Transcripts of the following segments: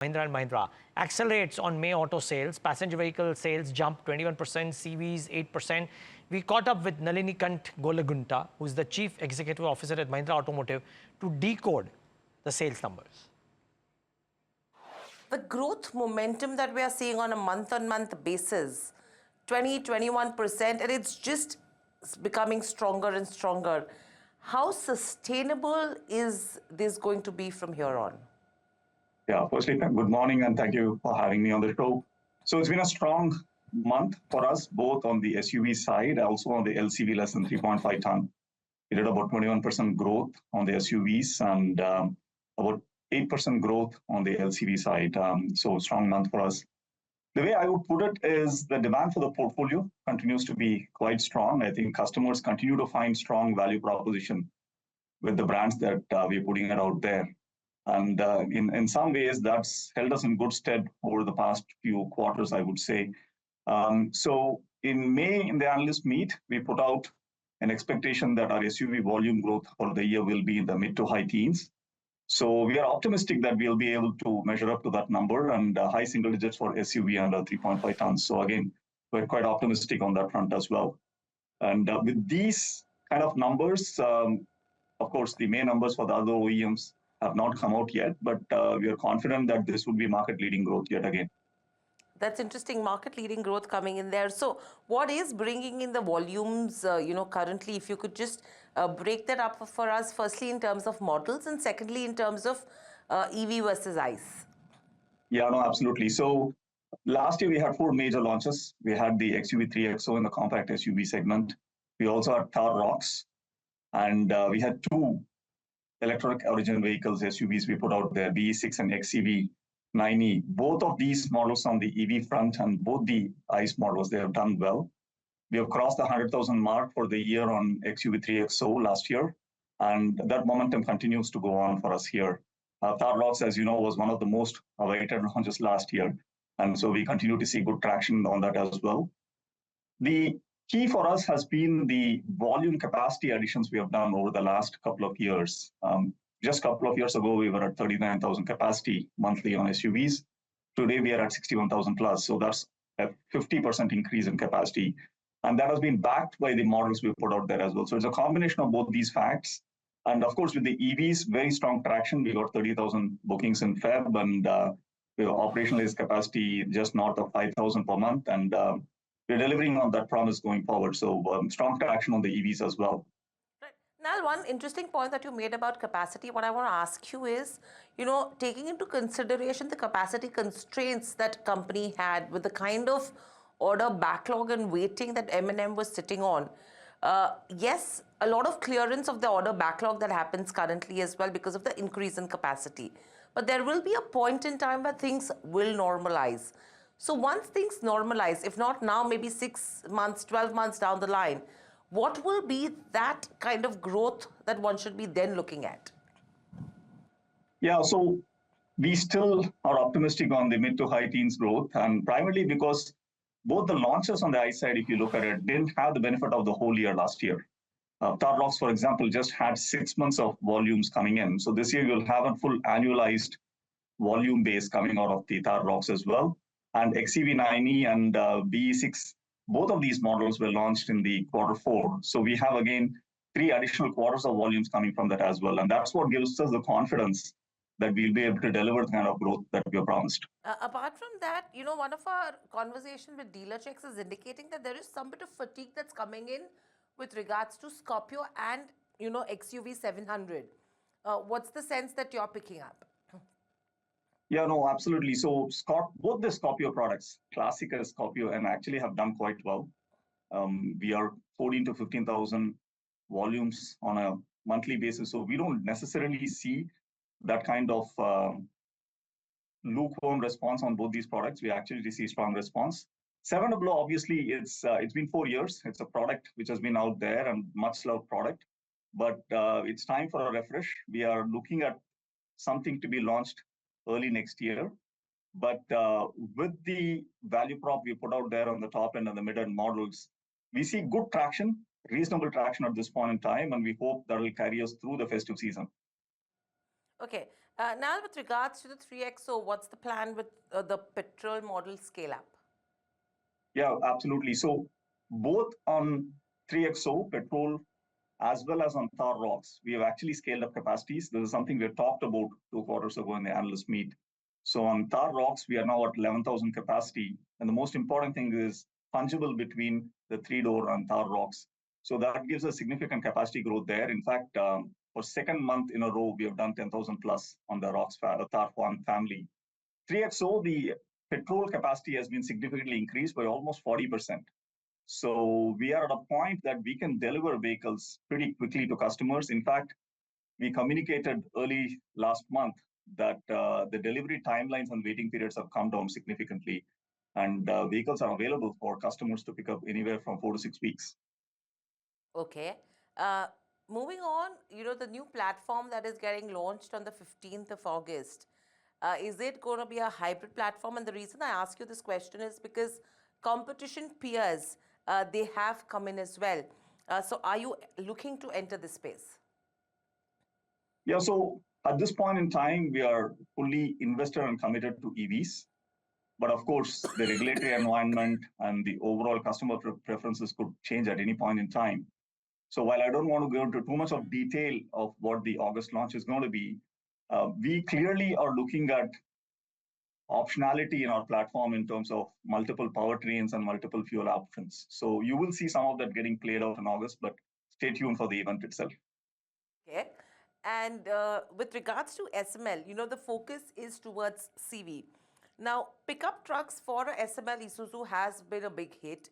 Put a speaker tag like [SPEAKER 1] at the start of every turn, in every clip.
[SPEAKER 1] Mahindra and Mahindra accelerates on May auto sales. Passenger vehicle sales jumped 21%, CVs 8%. We caught up with Nalinikanth Gollagunta, who is the Chief Executive Officer at Mahindra Automotive, to decode the sales numbers.
[SPEAKER 2] The growth momentum that we are seeing on a month-on-month basis, 20-21%, and it's just becoming stronger and stronger. How sustainable is this going to be from here on?
[SPEAKER 3] Yeah, firstly, good morning and thank you for having me on the show. So it's been a strong month for us, both on the SUV side, also on the LCV less than 3.5 ton. We did about 21% growth on the SUVs and about 8% growth on the LCV side. So strong month for us. The way I would put it is the demand for the portfolio continues to be quite strong. I think customers continue to find strong value proposition with the brands that we're putting it out there. And in some ways, that's held us in good stead over the past few quarters, I would say. So in May, in the analyst meet, we put out an expectation that our SUV volume growth for the year will be in the mid to high teens. So we are optimistic that we'll be able to measure up to that number and high single digits for SUV under 3.5 tons. So again, we're quite optimistic on that front as well. And with these kind of numbers, of course, the main numbers for the other OEMs have not come out yet, but we are confident that this will be market-leading growth yet again.
[SPEAKER 2] That's interesting, market-leading growth coming in there. So what is bringing in the volumes, currently, if you could just break that up for us, firstly in terms of models and secondly in terms of EV versus ICE?
[SPEAKER 3] Yeah, no, absolutely. So last year we had 4 major launches. We had the XUV3XO in the compact SUV segment. We also had Thar ROXX, and we had 2 electronic origin vehicles, SUVs we put out there, BE6 and XEV9E. Both of these models on the EV front and both the ICE models, they have done well. We have crossed the 100,000 mark for the year on XUV3XO last year, and that momentum continues to go on for us here. Thar ROXX, as you know, was one of the most awaited launches last year, and so we continue to see good traction on that as well. The key for us has been the volume capacity additions we have done over the last couple of years. Just a couple of years ago, we were at 39,000 capacity monthly on SUVs. Today, we are at 61,000 plus. So that's a 50% increase in capacity. And that has been backed by the models we put out there as well. So it's a combination of both these facts. And of course, with the EVs, very strong traction. We got 30,000 bookings in Feb, and we operationalized capacity just north of 5,000 per month. And we're delivering on that promise going forward. So strong traction on the EVs as well.
[SPEAKER 2] Right. Now, one interesting point that you made about capacity, what I want to ask you is, taking into consideration the capacity constraints that company had with the kind of order backlog and waiting that M&M was sitting on. Yes, a lot of clearance of the order backlog that happens currently as well because of the increase in capacity. But there will be a point in time where things will normalize. So once things normalize, if not now, maybe 6 months, 12 months down the line, what will be that kind of growth that one should be then looking at?
[SPEAKER 3] Yeah, so we still are optimistic on the mid to high teens growth, and primarily because both the launches on the ICE side, if you look at it, didn't have the benefit of the whole year last year. Thar ROXX, for example, just had 6 months of volumes coming in. So this year you'll have a full annualized volume base coming out of the Thar ROXX as well. And XEV9E and BE6, both of these models were launched in the Q4. So we have, again, 3 additional quarters of volumes coming from that as well. And that's what gives us the confidence that we'll be able to deliver the kind of growth that we have promised.
[SPEAKER 2] Apart from that, one of our conversations with dealer checks is indicating that there is some bit of fatigue that's coming in with regards to Scorpio and, XUV 700. What's the sense that you're picking up?
[SPEAKER 3] Yeah, no, absolutely. So both the Scorpio products, Classic and Scorpio, and actually have done quite well. We are 14 to 15,000 volumes on a monthly basis. So we don't necessarily see that kind of lukewarm response on both these products. We actually see strong response. 700, obviously, it's been 4 years. It's a product which has been out there and much loved product. But it's time for a refresh. We are looking at something to be launched early next year. But with the value prop we put out there on the top end and the mid-end models, we see good traction, reasonable traction at this point in time, and we hope that will carry us through the festive season.
[SPEAKER 2] Okay. Now, with regards to the 3XO, what's the plan with the petrol model scale up?
[SPEAKER 3] Yeah, absolutely. So both on 3XO petrol as well as on Thar rocks, we have actually scaled up capacities. This is something we had talked about 2 quarters ago in the analyst meet. So on Thar rocks, we are now at 11,000 capacity. And the most important thing is fungible between the three-door and Thar rocks. So that gives us significant capacity growth there. In fact, for second month in a row, we have done 10,000 plus on the rocks Thar family. 3XO, the petrol capacity has been significantly increased by almost 40%. So we are at a point that we can deliver vehicles pretty quickly to customers. In fact, we communicated early last month that the delivery timelines and waiting periods have come down significantly, and vehicles are available for customers to pick up anywhere from 4 to 6 weeks.
[SPEAKER 2] Okay. Moving on, the new platform that is getting launched on the 15th of August, is it going to be a hybrid platform? And the reason I ask you this question is because competition peers, they have come in as well. So are you looking to enter this space?
[SPEAKER 3] Yeah, so at this point in time, we are fully invested and committed to EVs. But of course, the regulatory environment and the overall customer preferences could change at any point in time. So while I don't want to go into too much of detail of what the August launch is going to be, we clearly are looking at optionality in our platform in terms of multiple powertrains and multiple fuel options. So you will see some of that getting played out in August, but stay tuned for the event itself.
[SPEAKER 2] Okay. And with regards to SML, the focus is towards CV. Now, pickup trucks for a SML Isuzu has been a big hit.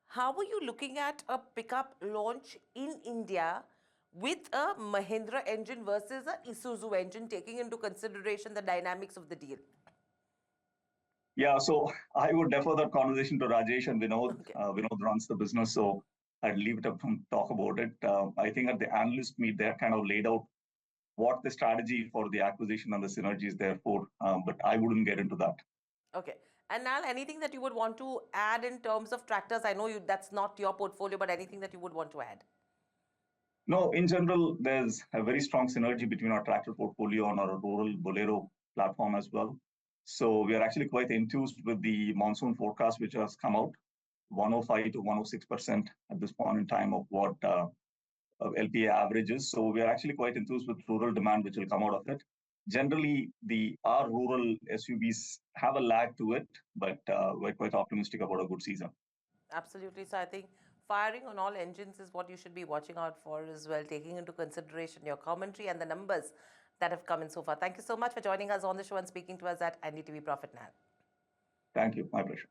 [SPEAKER 2] How are you looking at a pickup launch in India with a Mahindra engine versus a Isuzu engine, taking into consideration the dynamics of the deal?
[SPEAKER 3] Yeah, so I would defer that conversation to Rajesh and Vinod.
[SPEAKER 2] Okay.
[SPEAKER 3] Vinod runs the business, so I'd leave it up to him to talk about it. I think at the analyst meet, they're kind of laid out what the strategy for the acquisition and the synergies therefore, but I wouldn't get into that.
[SPEAKER 2] Okay. And Nal, anything that you would want to add in terms of tractors? I know that's not your portfolio, but anything that you would want to add?
[SPEAKER 3] No, in general, there's a very strong synergy between our tractor portfolio and our rural Bolero platform as well. So we are actually quite enthused with the monsoon forecast, which has come out, 105 to 106% at this point in time of what LPA averages. So we are actually quite enthused with rural demand, which will come out of it. Generally, our rural SUVs have a lag to it, but we're quite optimistic about a good season.
[SPEAKER 2] Absolutely. So I think firing on all engines is what you should be watching out for as well, taking into consideration your commentary and the numbers that have come in so far. Thank you so much for joining us on the show and speaking to us at NDTV Profit now.
[SPEAKER 3] Thank you. My pleasure.